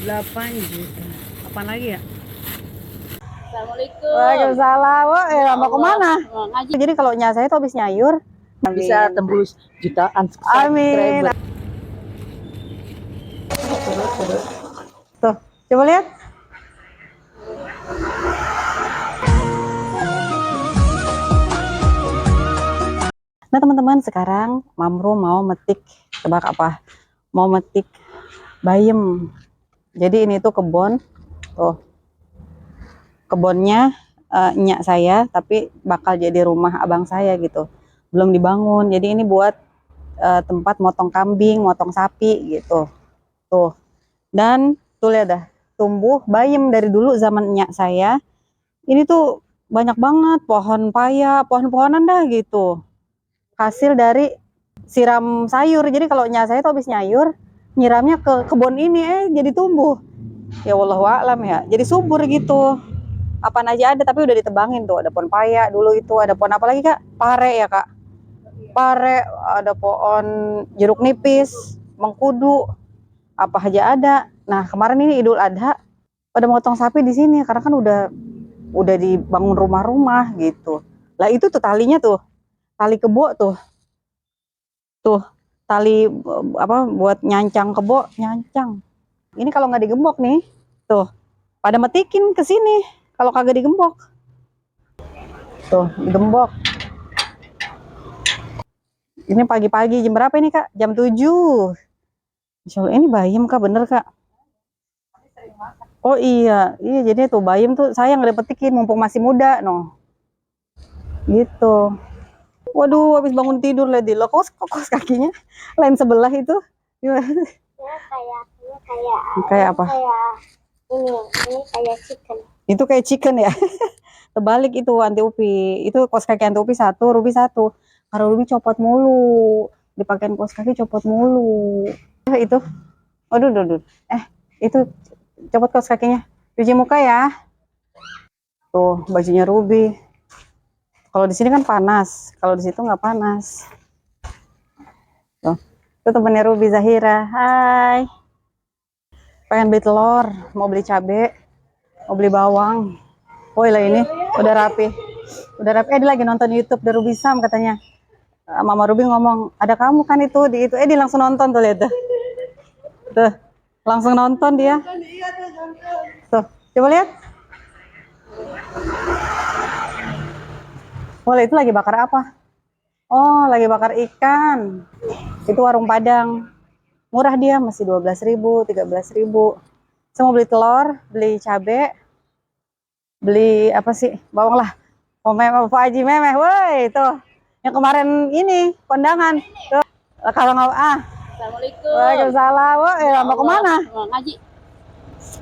8 juta. Apa lagi ya? Assalamualaikum. Waalaikumsalam. Mau kemana? Ngaji. Jadi kalau saya tuh habis nyayur. Bisa Amin. tembus jutaan Amin. subscriber. Tuh, coba lihat. Nah teman-teman, sekarang Mamru mau metik, tebak apa? Mau metik bayam. Jadi ini tuh kebun, tuh kebunnya nyak saya, tapi bakal jadi rumah abang saya gitu. Belum dibangun. Jadi ini buat tempat motong kambing, motong sapi gitu. Tuh. Dan tuh lihat dah, tumbuh bayam dari dulu zaman nyak saya. Ini tuh banyak banget pohon paya, pohon-pohonan dah gitu. Hasil dari siram sayur. Jadi kalau nyak saya tuh habis nyayur, nyiramnya ke kebun ini jadi tumbuh. Ya wallahu a'lam ya. Jadi subur gitu. Apaan aja ada, tapi udah ditebangin tuh. Ada pohon paya dulu itu, ada pohon apa lagi Kak? Pare ya Kak. Pare, ada pohon jeruk nipis, mengkudu, apa aja ada. Nah, kemarin ini Idul Adha pada motong sapi di sini karena kan udah dibangun rumah-rumah gitu. Lah itu tuh talinya tuh, tali kebo tuh. Tuh, tali apa buat nyancang kebo, nyancang. Ini kalau nggak digembok nih, tuh pada metikin ke sini kalau kagak digembok. Tuh, digembok. Ini pagi-pagi jam berapa ini Kak? Jam 7. Insya Allah ini bayam Kak, bener Kak? Oh iya, iya jadi tuh bayam tuh sayang nggak dipetikin mumpung masih muda, no. Gitu. Waduh, habis bangun tidur lagi lo kos kakinya lain sebelah itu. Gimana? Ya Kayak apa? ini kayak chicken. Itu kayak chicken ya. Terbalik itu anti upi. Itu kos kaki anti upi satu, Ruby satu. Karena Ruby copot mulu. Dipakein kos kaki copot mulu. Itu. Waduh, duh. Itu copot kos kakinya. Cuci muka ya. Tuh, bajunya Ruby. Kalau di sini kan panas, kalau di situ nggak panas. Tuh, itu temennya Ruby Zahira. Hai. Pengen beli telur, mau beli cabe, mau beli bawang. Woi lah ini udah rapi. Udah rapi. Dia lagi nonton YouTube dari Ruby Sam katanya. Mama Ruby ngomong, ada kamu kan itu di itu. Dia langsung nonton tuh lihat tuh. Tuh, langsung nonton dia. Tuh, coba lihat. Wah, itu lagi bakar apa? Oh, lagi bakar ikan. Itu warung Padang. Murah dia, masih 12.000, 13.000. Saya mau beli telur, beli cabe, beli apa sih? Bawang lah. Oh, memang Pak Haji Memeh, woi, tuh. Yang kemarin ini kondangan. Tuh. Kalau nggak Assalamualaikum. Waalaikumsalam. Mau kemana? Ngaji.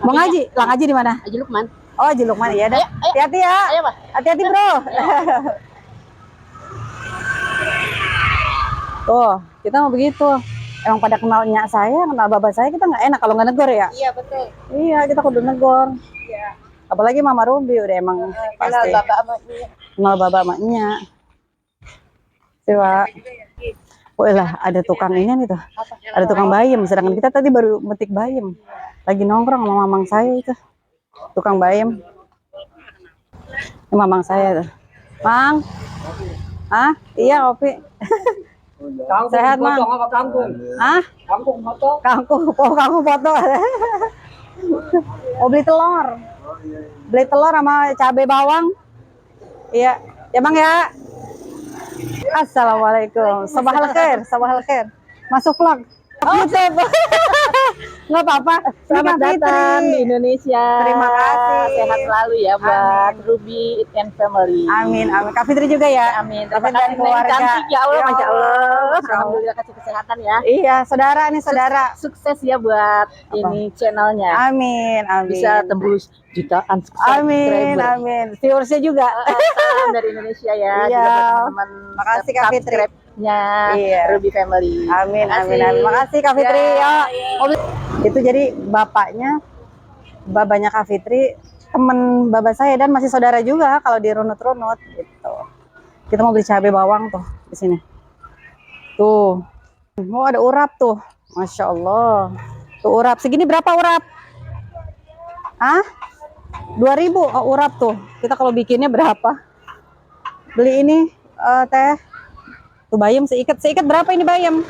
Mau ngaji? Lah ngaji di mana? Haji Lukman. Oh, Haji Lukman ya dah. Hati-hati ya. Ayo, Pak. Hati-hati, Bro. Tuh, kita mau begitu. Emang pada kenal nyak saya, kenal bapak saya, kita nggak enak kalau nggak negor ya. Iya, betul. Iya, kita kudu negor. Iya. Apalagi Mama Ruby udah emang pasti Kenal bapak sama dia. kenal bapak sama nyak. Coba. Oh lah, ada tukang ini nih tuh. Ada tukang bayam. Sedangkan kita tadi baru metik bayam. Lagi nongkrong sama mamang saya itu. Tukang bayam. Ini mamang saya tuh. Mang. Ah, iya kopi. Sehat, Mang. Kangkung. Ah? Kangkung foto. Kangkung foto. Oh, beli telur. Beli telur sama cabai bawang. Iya. Ya, Bang ya. Assalamualaikum. Sabahal khair. Masuk vlog. YouTube. Nggak apa-apa. Selamat datang di Indonesia. Terima kasih. Sehat selalu ya buat Ruby and Family. Amin. Kak Fitri juga ya. Amin. Kak Fitri dan Neng keluarga. cantik ya Allah, Ya Masya Allah. Masya Allah. Alhamdulillah kasih kesehatan ya. Iya, saudara nih saudara. Sukses ya buat ini channelnya. Amin. Bisa tembus jutaan subscriber. Amin. Viewersnya juga. Salam dari Indonesia ya. Iya. Juga buat teman-teman Makasih Kak Fitri. subscribe-nya Iya. Ruby Family. Amin. Makasih Kak Fitri. Itu jadi bapaknya Kak Fitri, temen bapak saya dan masih saudara juga kalau dirunut-runut gitu. Kita mau beli cabai bawang tuh di sini. Tuh. Oh, ada urap tuh. Masya Allah. Tuh urap. Segini berapa urap? Ah, 2.000 urap tuh. Kita kalau bikinnya berapa? Beli ini teh. Tuh bayam seikat. Seikat berapa ini bayam?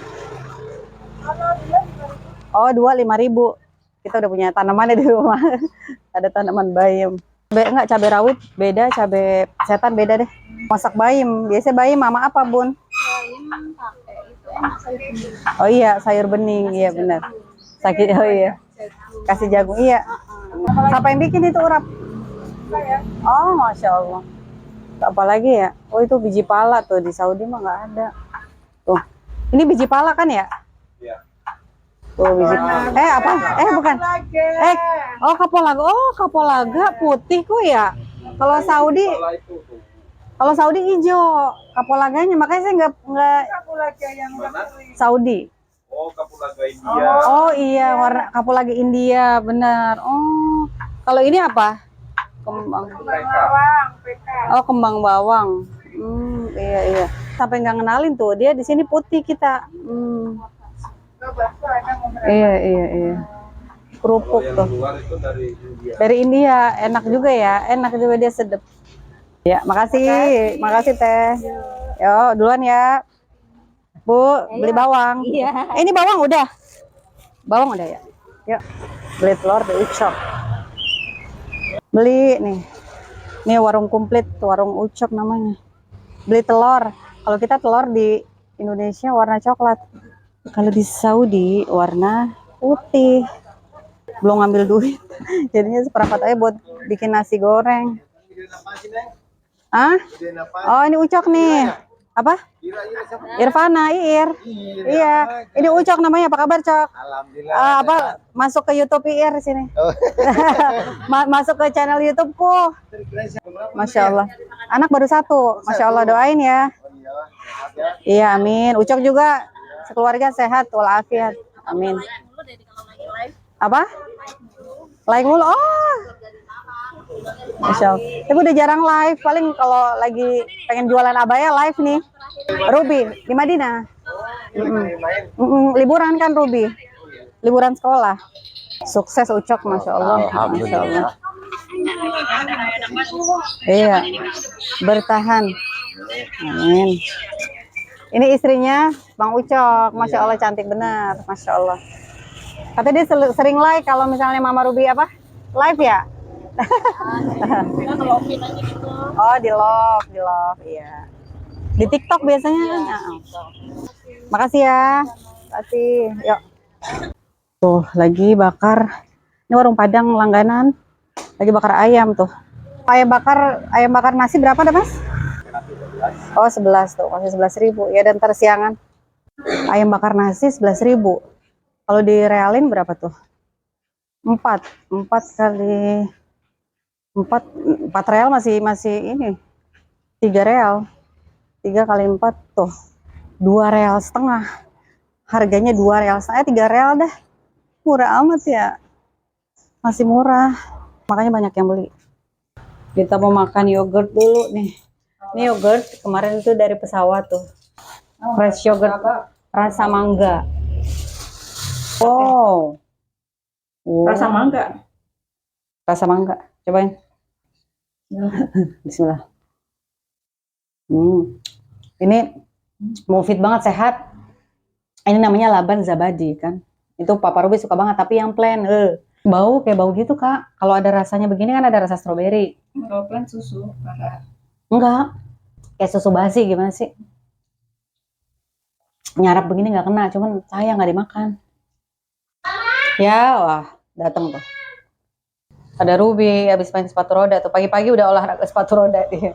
Oh, 2.000 5.000. Kita udah punya tanamannya di rumah. Ada tanaman bayam. Enggak, cabai rawit beda, cabai setan beda deh. Masak bayam. Biasanya bayam sama apa, Bun? Oh iya, sayur bening. Iya benar. Sakit. Oh iya. Kasih jagung. Iya. Siapa yang bikin itu urap? Oh, Masya Allah. Apa lagi ya? Oh, itu biji pala tuh. Di Saudi mah nggak ada. Tuh. Ini biji pala kan ya? Iya. Tuh biji. Apa? Bukan. Oh, kapulaga. Oh, kapulaga putih kok ya. Kalau Saudi, hijau. Kapulaganya makanya saya nggak Saudi. Oh, kapulaga India. Oh iya, warna kapulaga India, benar. Oh, kalau ini apa? Kembang bawang. Oh, kembang bawang. Iya. Sampai nggak ngenalin tuh, dia di sini putih kita. Iya. Kerupuk tuh. Luar itu dari India. Dari India, enak juga ya. Enak juga dia sedap. Ya, makasih teh. Yo, duluan ya. Bu, beli bawang. Iya. Ini bawang udah. Bawang udah ya. Yuk. Beli telur di Ucok. Beli nih. Nih warung komplit, warung Ucok namanya. Beli telur. Kalau kita telur di Indonesia warna coklat. Kalau di Saudi warna putih. Belum ngambil duit. Jadinya seperempat aja buat bikin nasi goreng. Ah? Oh, ini Ucok nih. Apa? Irfana, Iya. Ini Ucok namanya. Apa kabar, Cok? Alhamdulillah. Masuk ke YouTube IR sini. Masuk ke channel YouTubeku. Masya Allah. Anak baru 1. Masya Allah, doain ya. Iya, amin. Ucok juga sekeluarga sehat walafiat. Amin. Apa? Like mulu. Oh. Masya Allah. Tapi udah jarang live. Paling kalau lagi pengen jualan abaya live nih. Ruby di Madinah. Liburan kan Ruby. Liburan sekolah. Sukses Ucok, Masya Allah. Masya Allah. Iya. Bertahan. Amin. Ini istrinya Bang Ucok. Masya Allah cantik benar. Masya Allah. Katanya dia sering like kalau misalnya Mama Ruby apa? Live ya? Oh, di love, iya. Di TikTok biasanya kan. Makasih ya. Makasih. Yuk. Tuh, lagi bakar. Ini warung Padang langganan. Lagi bakar ayam tuh. Ayam bakar nasi berapa dah, Mas? Oh, 11 tuh. Masih 11.000. Ya, dan tersiangan. Ayam bakar nasi 11.000. Kalau direalin berapa tuh? 4 kali 4 real masih ini 3 real 3 kali 4 tuh 2 real setengah, harganya 2 real setengah 3 real dah, murah amat ya, masih murah, makanya banyak yang beli. Kita mau makan yogurt dulu nih. Ini yogurt kemarin tuh dari pesawat tuh, fresh yogurt rasa mangga. Oh. Rasa mangga. Cobain. Bismillah. Ini mufid banget, sehat. Ini namanya laban zabadi kan. Itu Papa Ruby suka banget, tapi yang plain. Bau kayak bau gitu, Kak. Kalau ada rasanya begini kan ada rasa stroberi. Kalau plain susu. Enggak. Kayak susu basi gimana sih? Nyarap begini nggak kena, cuman sayang nggak dimakan. Ya, wah, datang tuh. Ada Ruby habis main sepatu roda tuh, pagi-pagi udah olahraga sepatu roda dia.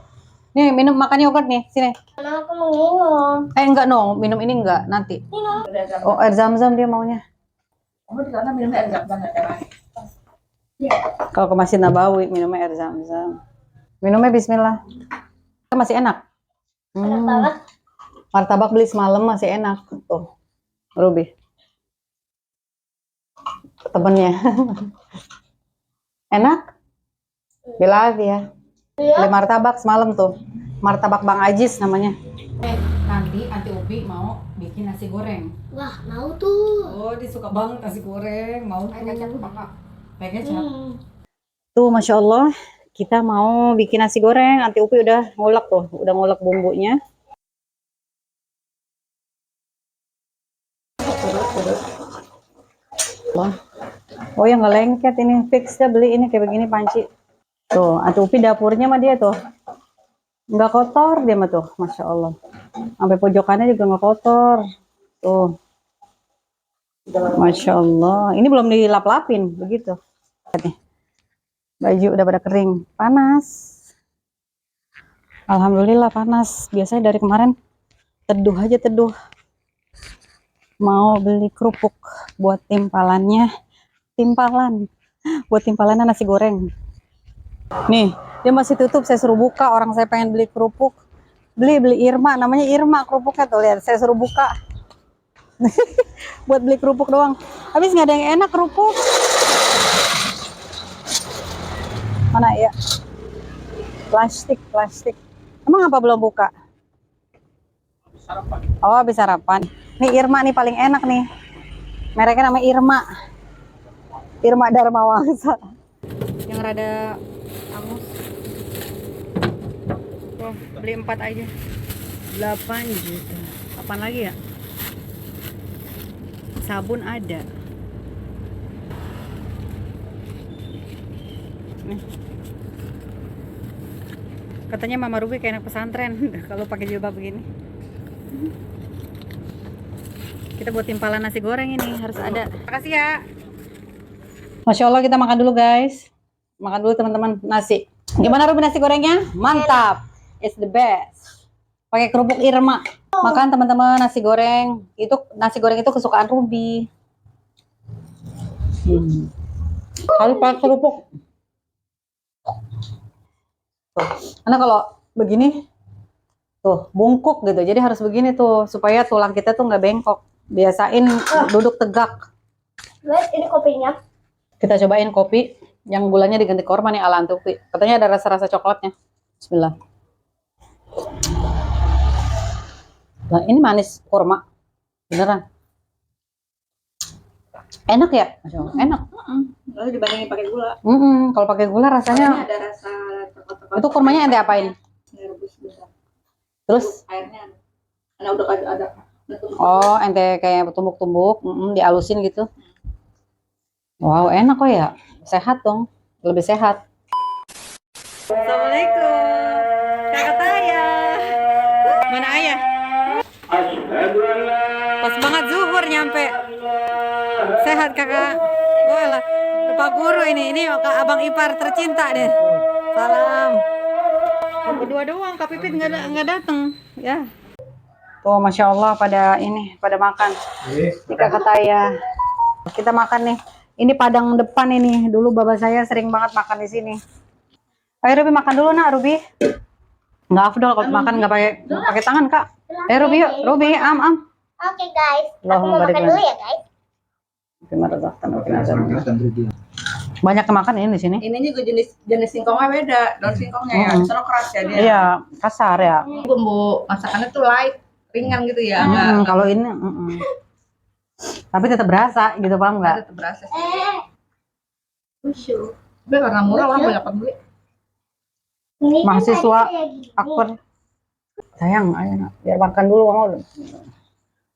Nih minum, makan yogurt nih, sini. Karena aku mau minum. Enggak no, minum ini enggak nanti. Oh, air zam-zam dia maunya. Oh, di sana minumnya air zam-zam ya. Kalau ke Masjid Nabawi minumnya air zam-zam. Minumnya bismillah. Masih enak. Martabak beli semalam masih enak tuh. Ruby. Temennya. Enak? Bila ya. Beli martabak semalam tuh. Martabak Bang Ajis namanya. Nanti Anti Ubi mau bikin nasi goreng. Wah, mau tuh. Oh, dia suka banget nasi goreng. Mau tuh. Pakai kecap. Tuh, Masya Allah, kita mau bikin nasi goreng. Anti Upi udah ngulek tuh, udah ngulek bumbunya. Oh yang nggak lengket ini, fix dah beli ini kayak begini panci. Tuh, Anti Upi dapurnya mah dia tuh. Nggak kotor dia mah tuh, Masya Allah. Sampai pojokannya juga nggak kotor. Tuh. Masya Allah. Ini belum dilap-lapin, begitu. Lihat nih. Baju udah pada kering. Panas. Alhamdulillah panas. Biasanya dari kemarin teduh aja teduh. Mau beli kerupuk buat timpalannya. Timpalan. Buat timpalannya nasi goreng. Nih, dia masih tutup. Saya suruh buka. Orang saya pengen beli kerupuk. Beli Irma. Namanya Irma kerupuknya tuh. Lihat, saya suruh buka. Buat beli kerupuk doang. Habis nggak ada yang enak kerupuk. Mana ya? Plastik. Emang apa belum buka? Sarapan. Oh, habis sarapan. Nih Irma nih paling enak nih. Mereknya namanya Irma. Irma Dharma Wangsa. Yang rada angus. Tuh, beli 4 aja. 8 juta. Apaan lagi ya? Sabun ada. Nih. Katanya Mama Ruby kayak anak pesantren kalau pakai jilbab begini. Kita buat timpalan nasi goreng ini harus ada. Makasih ya. Masya Allah, kita makan dulu guys. Makan dulu teman-teman nasi. Gimana Ruby nasi gorengnya? Mantap. It's the best. Pakai kerupuk Irma. Makan teman-teman nasi goreng. Itu nasi goreng itu kesukaan Ruby. Harus pakai kerupuk. Tuh. Karena kalau begini tuh bungkuk gitu, jadi harus begini tuh supaya tulang kita tuh nggak bengkok. Biasain duduk tegak. Guys, ini kopinya. Kita cobain kopi yang gulanya diganti korma nih ala Antupi. Katanya ada rasa-rasa coklatnya. Bismillah. Nah, ini manis kurma beneran. Enak ya? Masya Allah, enak. Lalu dibandingin pakai gula. Kalau pakai gula rasanya Ada rasa coklat-coklat. itu kurmanya ente apain? Rebus besar. Terus Airnya ada udah ada. oh ente kayak tumbuk-tumbuk, dialusin gitu. Wow, enak kok ya. Sehat dong, lebih sehat. Assalamualaikum, kakak Taya. Mana ayah? Pas banget zuhur nyampe. Sehat kakak. Walah, Pak Guru ini abang ipar tercinta deh. Salam. Berdua doang, Kak Pipit nggak datang, ya. Tuh, Masya Allah pada makan. Ini kakak Taya. Kita makan nih. Ini Padang depan ini. Dulu bapak saya sering banget makan di sini. Ayo Ruby makan dulu nak Ruby. Nggak afdol kalau makan nggak pakai tangan kak. Ayo Ruby yuk, Ruby am. Oke guys, aku Allahumma mau barik makan lana. dulu ya guys. Banyak kemakan ini di sini. Ini juga jenis singkongnya beda. Daun singkongnya ya. Soalnya keras ya dia. Iya, kasar ya. Bumbu masakannya tuh light, ringan gitu ya. Enggak Kalau ini, tapi tetap berasa gitu paham nggak? tetap berasa sih. Tapi karena murah orang banyak beli. Ini kan Mahasiswa tadi kayak gini. akper. Sayang, ayo nak, biar makan dulu mau.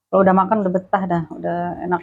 Kalau udah makan udah betah dah, udah enak.